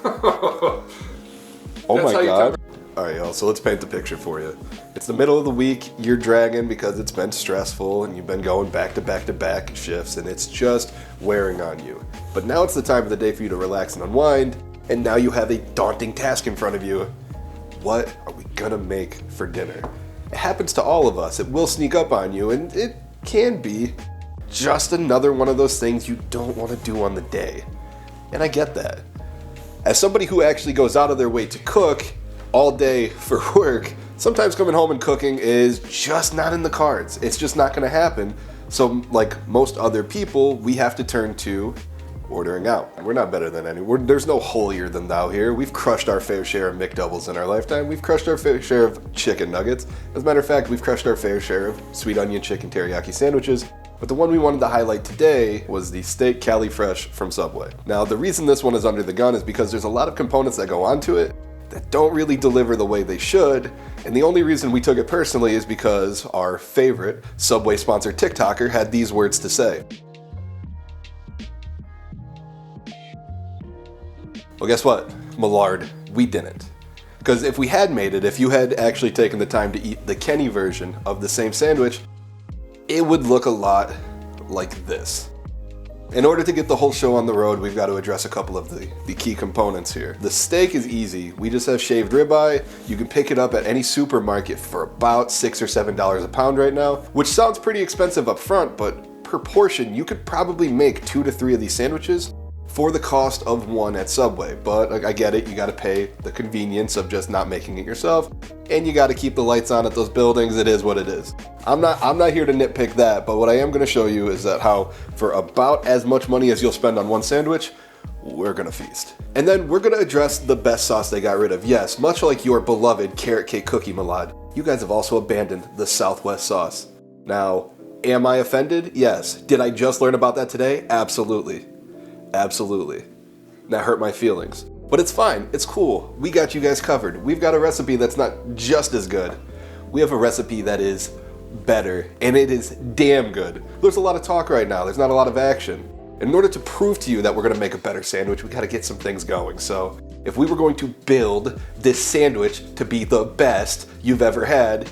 Oh my God. All right, y'all, so let's paint the picture for you. It's the middle of the week, you're dragging because it's been stressful and you've been going back to back to back shifts and it's just wearing on you. But now it's the time of the day for you to relax and unwind, and now you have a daunting task in front of you. What are we gonna make for dinner? It happens to all of us. It will sneak up on you, and it can be just another one of those things you don't want to do on the day. And I get that. As somebody who actually goes out of their way to cook all day for work, sometimes coming home and cooking is just not in the cards. It's just not gonna happen. So like most other people, we have to turn to ordering out. We're not better than anyone. There's no holier than thou here. We've crushed our fair share of McDoubles in our lifetime. We've crushed our fair share of chicken nuggets. As a matter of fact, we've crushed our fair share of sweet onion chicken teriyaki sandwiches. But the one we wanted to highlight today was the steak Cali Fresh from Subway. Now, the reason this one is under the gun is because there's a lot of components that go onto it that don't really deliver the way they should. And the only reason we took it personally is because our favorite Subway sponsored TikToker had these words to say. Well, guess what, Millard? We didn't. Because if we had made it, if you had actually taken the time to eat the Kenny version of the same sandwich, it would look a lot like this. In order to get the whole show on the road, we've got to address a couple of the key components here. The steak is easy. We just have shaved ribeye. You can pick it up at any supermarket for about $6 or $7 a pound right now, which sounds pretty expensive up front, but per portion, you could probably make 2 to 3 of these sandwiches for the cost of one at Subway. But I get it, you gotta pay the convenience of just not making it yourself, and you gotta keep the lights on at those buildings. It is what it is. I'm not here to nitpick that, but what I am gonna show you is that how for about as much money as you'll spend on one sandwich, we're gonna feast. And then we're gonna address the best sauce they got rid of. Yes, much like your beloved carrot cake cookie Malad, you guys have also abandoned the Southwest sauce. Now, am I offended? Yes. Did I just learn about that today? Absolutely. Absolutely. That hurt my feelings. But it's fine. It's cool. We got you guys covered. We've got a recipe that's not just as good. We have a recipe that is better, and it is damn good. There's a lot of talk right now. There's not a lot of action. In order to prove to you that we're going to make a better sandwich, we got to get some things going. So if we were going to build this sandwich to be the best you've ever had,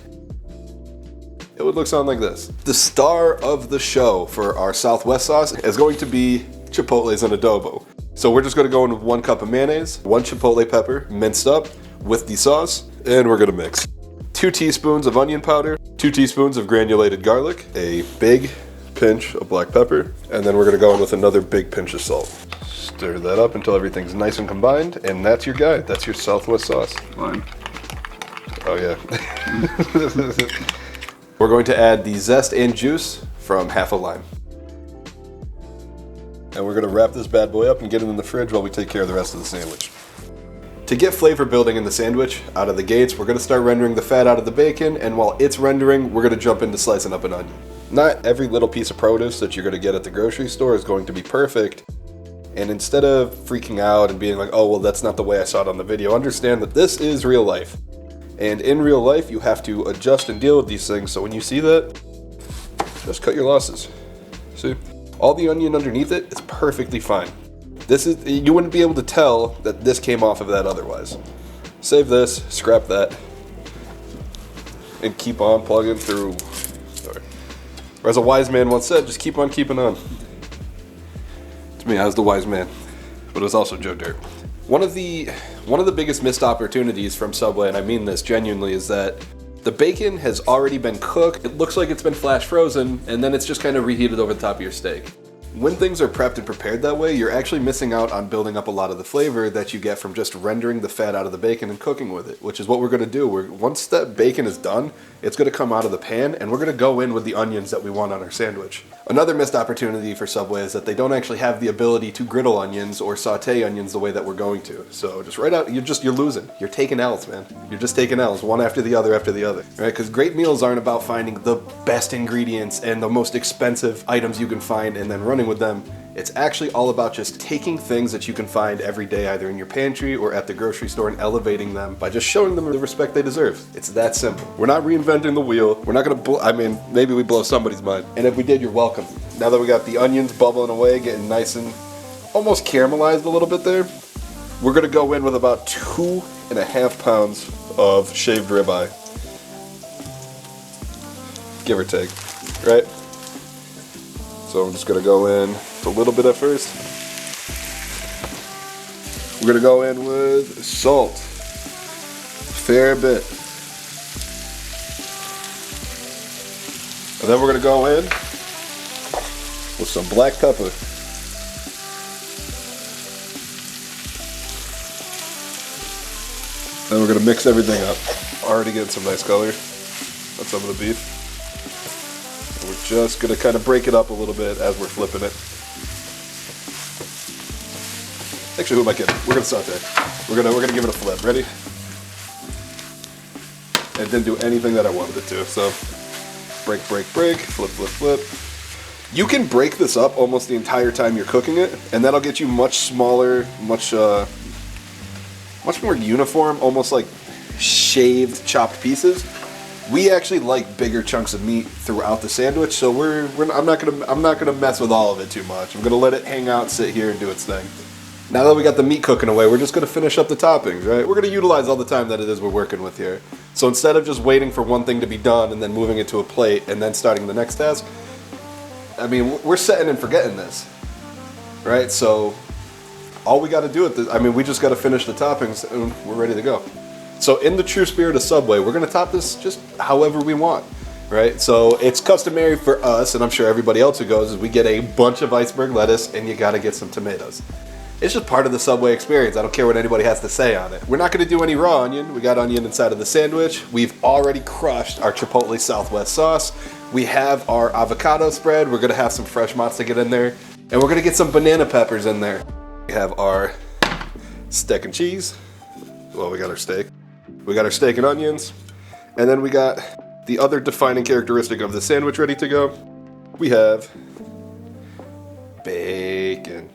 it would look something like this. The star of the show for our Southwest sauce is going to be Chipotle's and adobo. So we're just gonna go in with 1 cup of mayonnaise, 1 chipotle pepper minced up with the sauce, and we're gonna mix 2 teaspoons of onion powder, 2 teaspoons of granulated garlic, a big pinch of black pepper, and then we're gonna go in with another big pinch of salt. Stir that up until everything's nice and combined, and that's your guy. That's your Southwest sauce. Lime. Oh yeah. We're going to add the zest and juice from half a lime. And we're gonna wrap this bad boy up and get it in the fridge while we take care of the rest of the sandwich. To get flavor building in the sandwich, out of the gates, we're gonna start rendering the fat out of the bacon, and while it's rendering, we're gonna jump into slicing up an onion. Not every little piece of produce that you're gonna get at the grocery store is going to be perfect, and instead of freaking out and being like, oh, well, that's not the way I saw it on the video, understand that this is real life. And in real life, you have to adjust and deal with these things, so when you see that, just cut your losses. See? All the onion underneath it is perfectly fine. You wouldn't be able to tell that this came off of that otherwise. Save this, scrap that, and keep on plugging through. Sorry. Or as a wise man once said, just keep on keeping on. To me, I was the wise man, but it was also Joe Dirt. One of the biggest missed opportunities from Subway, and I mean this genuinely, is that the bacon has already been cooked. It looks like it's been flash frozen, and then it's just kind of reheated over the top of your steak. When things are prepped and prepared that way, you're actually missing out on building up a lot of the flavor that you get from just rendering the fat out of the bacon and cooking with it, which is what we're gonna do. Once that bacon is done, it's gonna come out of the pan, and we're gonna go in with the onions that we want on our sandwich. Another missed opportunity for Subway is that they don't actually have the ability to griddle onions or saute onions the way that we're going to. So just right out, you're losing. You're taking L's, man. You're just taking L's, one after the other, right? Because great meals aren't about finding the best ingredients and the most expensive items you can find and then running with them. It's actually all about just taking things that you can find every day, either in your pantry or at the grocery store, and elevating them by just showing them the respect they deserve. It's that simple. We're not reinventing the wheel. We're not gonna, maybe we blow somebody's mind. And if we did, you're welcome. Now that we got the onions bubbling away, getting nice and almost caramelized a little bit there, We're gonna go in with about 2.5 pounds of shaved ribeye. Give or take, right? So I'm just gonna go in a little bit at first. We're gonna go in with salt, fair bit. And then we're gonna go in with some black pepper. Then we're gonna mix everything up. Already getting some nice color on some of the beef. And we're just gonna kind of break it up a little bit as we're flipping it. Actually, who am I kidding? We're gonna saute. We're gonna give it a flip. Ready? And it didn't do anything that I wanted it to. So break, break, break, flip, flip, flip. You can break this up almost the entire time you're cooking it, and that'll get you much smaller, much more uniform, almost like shaved, chopped pieces. We actually like bigger chunks of meat throughout the sandwich, so I'm not gonna mess with all of it too much. I'm gonna let it hang out, sit here, and do its thing. Now that we got the meat cooking away, we're just gonna finish up the toppings, right? We're gonna utilize all the time that it is we're working with here. So instead of just waiting for one thing to be done and then moving it to a plate and then starting the next task, I mean, we're setting and forgetting this, right? So all we gotta do with this, I mean, we just gotta finish the toppings and we're ready to go. So in the true spirit of Subway, we're gonna top this just however we want, right? So it's customary for us, and I'm sure everybody else who goes, is we get a bunch of iceberg lettuce and you gotta get some tomatoes. It's just part of the Subway experience. I don't care what anybody has to say on it. We're not gonna do any raw onion. We got onion inside of the sandwich. We've already crushed our Chipotle Southwest sauce. We have our avocado spread. We're gonna have some fresh mozz get in there. And we're gonna get some banana peppers in there. We have our steak and cheese. Well, we got our steak. We got our steak and onions. And then we got the other defining characteristic of the sandwich ready to go. We have bacon.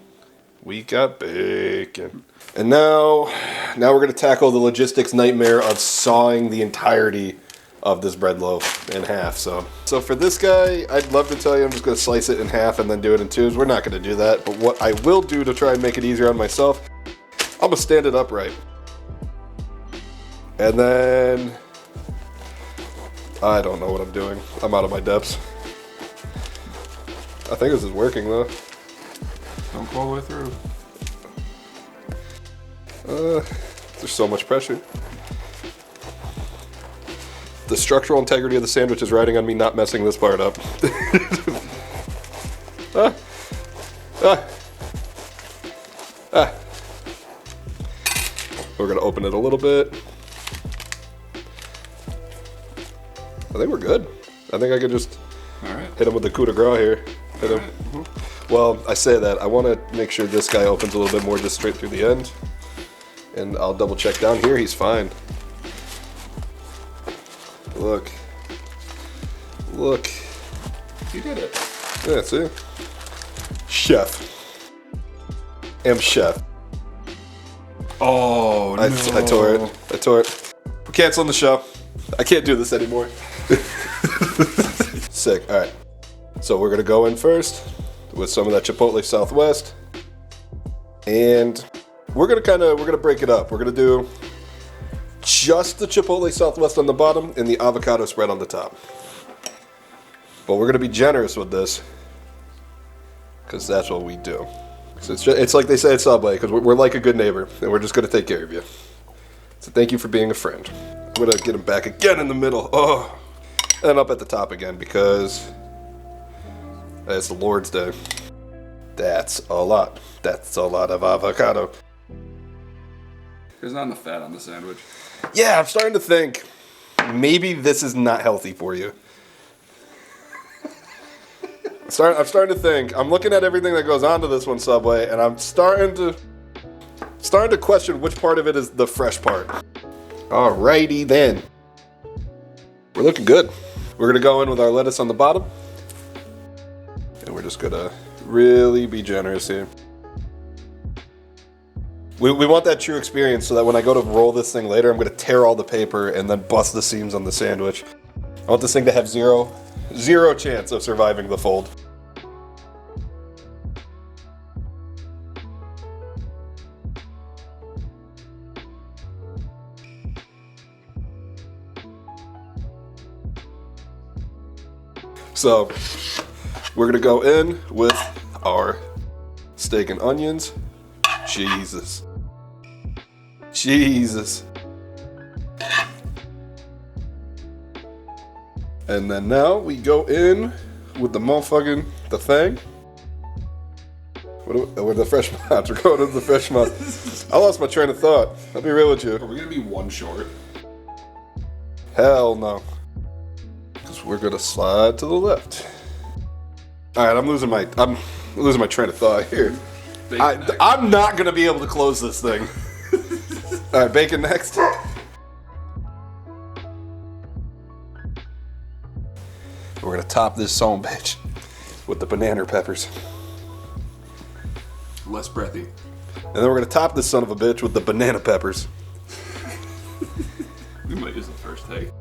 We got bacon. And now we're gonna tackle the logistics nightmare of sawing the entirety of this bread loaf in half. So for this guy, I'd love to tell you I'm just gonna slice it in half and then do it in twos. We're not gonna do that, but what I will do to try and make it easier on myself, I'm gonna stand it upright. And then, I don't know what I'm doing. I'm out of my depths. I think this is working though. Don't go all the way through. There's so much pressure. The structural integrity of the sandwich is riding on me not messing this part up. We're gonna open it a little bit. I think we're good. I think I could just hit him with the coup de grace here. Hit him. Mm-hmm. Well, I say that. I want to make sure this guy opens a little bit more just straight through the end. And I'll double check down here. He's fine. Look. Look. You did it. Yeah, see? Chef. Am chef. Oh, no. I tore it. I tore it. We're canceling the show. I can't do this anymore. Sick. All right. So we're going to go in first with some of that Chipotle Southwest. And we're going to break it up. We're going to do just the Chipotle Southwest on the bottom and the avocado spread on the top. But we're going to be generous with this because that's what we do. So it's like they say at Subway, because we're like a good neighbor and we're just going to take care of you. So thank you for being a friend. I'm going to get him back again in the middle. Oh, and up at the top again because it's the Lord's Day. That's a lot. That's a lot of avocado. There's not enough fat on the sandwich. Yeah, I'm starting to think maybe this is not healthy for you. I'm starting to think. I'm looking at everything that goes onto this one, Subway, and I'm starting to question which part of it is the fresh part. Alrighty then. We're looking good. We're gonna go in with our lettuce on the bottom. And we're just gonna really be generous here. We want that true experience so that when I go to roll this thing later, I'm gonna tear all the paper and then bust the seams on the sandwich. I want this thing to have zero chance of surviving the fold. So we're gonna go in with our steak and onions. Jesus. And then now we go in with the thing. Where the fresh mods? We're going into the fresh mods. I lost my train of thought. I'll be real with you. Are we gonna be one short? Hell no. Because we're gonna slide to the left. All right, I'm losing my train of thought here. I'm not gonna be able to close this thing. All right, bacon next. We're gonna top this son bitch with the banana peppers. Less breathy. And then we're gonna top this son of a bitch with the banana peppers. We might use the first take.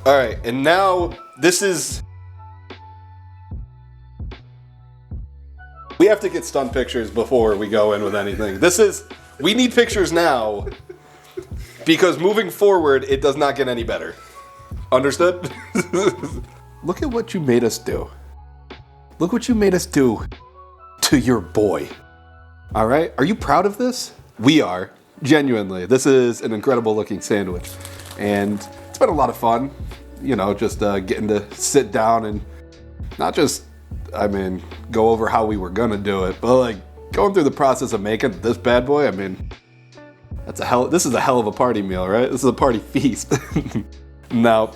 All right, and now this is... We have to get stunt pictures before we go in with anything. We need pictures now because moving forward, it does not get any better. Understood? Look at what you made us do. Look what you made us do to your boy. All right? Are you proud of this? We are. Genuinely. This is an incredible looking sandwich. And it's been a lot of fun, you know, just getting to sit down and not just, go over how we were gonna do it, but like going through the process of making this bad boy. This is a hell of a party meal, right? This is a party feast. Now,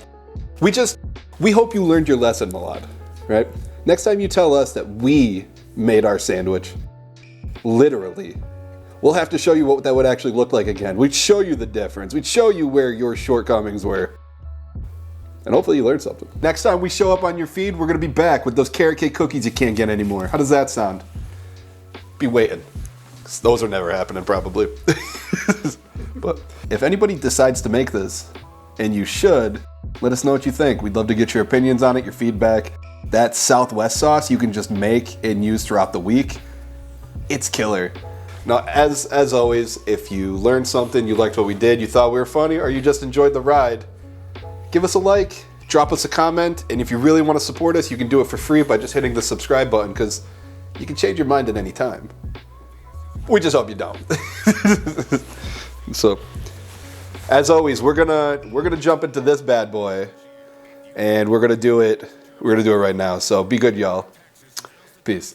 we hope you learned your lesson, Milad, right? Next time you tell us that we made our sandwich, literally, we'll have to show you what that would actually look like again. We'd show you the difference. We'd show you where your shortcomings were. And hopefully you learned something. Next time we show up on your feed, we're gonna be back with those carrot cake cookies you can't get anymore. How does that sound? Be waiting. 'Cause those are never happening, probably. But if anybody decides to make this, and you should, let us know what you think. We'd love to get your opinions on it, your feedback. That Southwest sauce you can just make and use throughout the week. It's killer. Now, as always, if you learned something, you liked what we did, you thought we were funny, or you just enjoyed the ride, give us a like, drop us a comment, and if you really want to support us, you can do it for free by just hitting the subscribe button, because you can change your mind at any time. We just hope you don't. So, as always, we're gonna jump into this bad boy, and we're gonna do it right now. So be good, y'all. Peace.